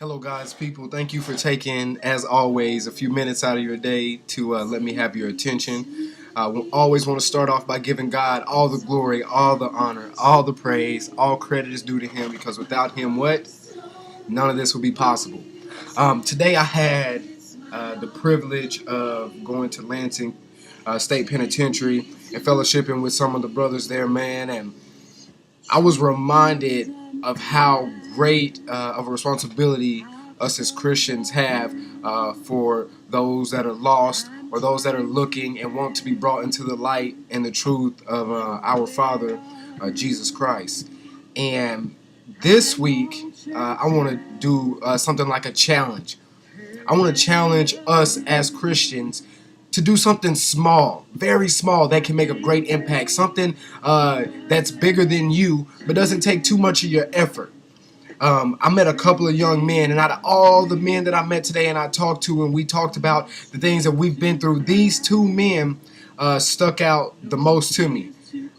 Hello, God's people. Thank you for taking, as always, a few minutes out of your day to let me have your attention. I always want to start off by giving God all the glory, all the honor, all the praise. All credit is due to Him, because without Him, what? None of this would be possible. Today I had the privilege of going to Lansing State Penitentiary and fellowshipping with some of the brothers there, man, and I was reminded of how great of a responsibility us as Christians have for those that are lost or those that are looking and want to be brought into the light and the truth of our Father, Jesus Christ. And this week, I want to do something like a challenge. I want to challenge us as Christians to do something small, very small, that can make a great impact. Something that's bigger than you, but doesn't take too much of your effort. I met a couple of young men, and out of all the men that I met today and I talked to, and we talked about the things that we've been through, these two men stuck out the most to me.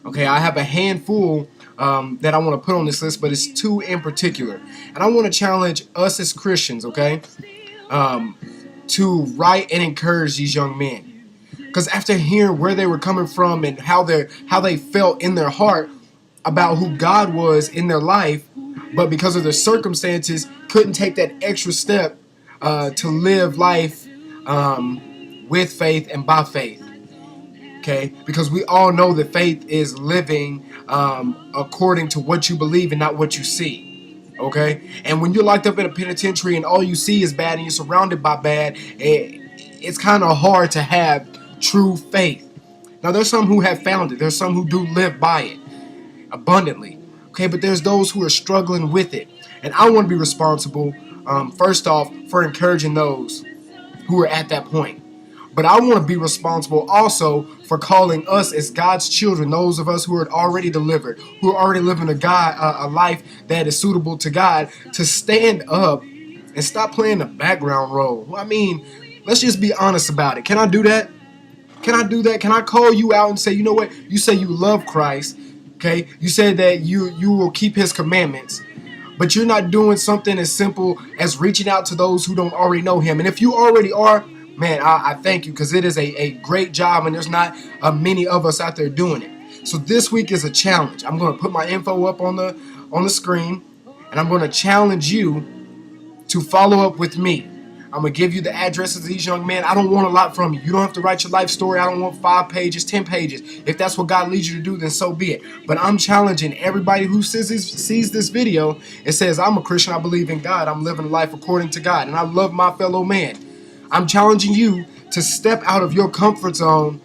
Okay, I have a handful that I want to put on this list, but it's two in particular. And I want to challenge us as Christians, okay, to write and encourage these young men. Because after hearing where they were coming from and how they felt in their heart about who God was in their life, but because of their circumstances couldn't take that extra step to live life with faith and by faith. Okay, because we all know that faith is living according to what you believe and not what you see. Okay, and when you're locked up in a penitentiary and all you see is bad and you're surrounded by bad, it's kind of hard to have true faith. Now, there's some who have found it. There's some who do live by it abundantly. Okay, but there's those who are struggling with it. And I want to be responsible, first off, for encouraging those who are at that point. But I want to be responsible also for calling us as God's children, those of us who are already delivered, who are already living a life that is suitable to God, to stand up and stop playing the background role. I mean, let's just be honest about it. Can I do that? Can I do that? Can I call you out and say, you know what? You say you love Christ, okay? You said that you will keep His commandments, but you're not doing something as simple as reaching out to those who don't already know Him. And if you already are, man, I thank you, because it is a great job, and there's not many of us out there doing it. So this week is a challenge. I'm going to put my info up on the screen, and I'm going to challenge you to follow up with me. I'm going to give you the addresses of these young men. I don't want a lot from you. You don't have to write your life story. I don't want 5 pages, 10 pages. If that's what God leads you to do, then so be it. But I'm challenging everybody who sees this video and says, I'm a Christian, I believe in God, I'm living life according to God, and I love my fellow man. I'm challenging you to step out of your comfort zone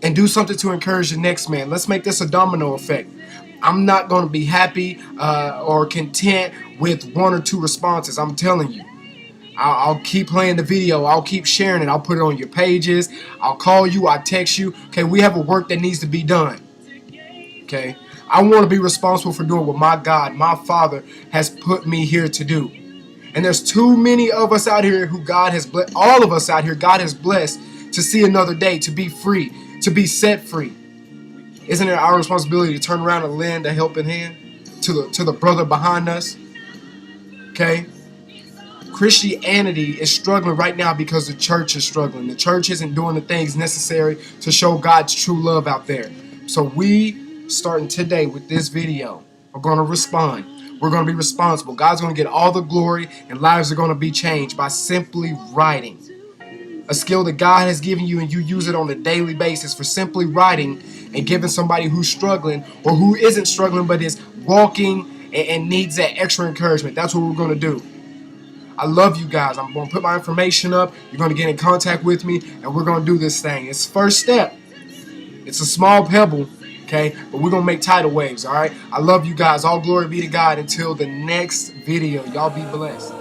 and do something to encourage the next man. Let's make this a domino effect. I'm not going to be happy or content with 1 or 2 responses. I'm telling you. I'll keep playing the video. I'll keep sharing it. I'll put it on your pages. I'll call you. I'll text you. Okay, we have a work that needs to be done. Okay, I want to be responsible for doing what my God, my Father, has put me here to do. And there's too many of us out here who God has blessed. All of us out here, God has blessed to see another day, to be free, to be set free. Isn't it our responsibility to turn around and lend a helping hand to the brother behind us? Okay. Christianity is struggling right now because the church is struggling. The church isn't doing the things necessary to show God's true love out there. So we, starting today with this video, are going to respond. We're going to be responsible. God's going to get all the glory, and lives are going to be changed by simply writing. A skill that God has given you, and you use it on a daily basis for simply writing and giving somebody who's struggling or who isn't struggling but is walking and needs that extra encouragement. That's what we're going to do. I love you guys. I'm going to put my information up. You're going to get in contact with me, and we're going to do this thing. It's first step. It's a small pebble, okay? But we're going to make tidal waves, all right? I love you guys. All glory be to God. Until the next video, y'all be blessed.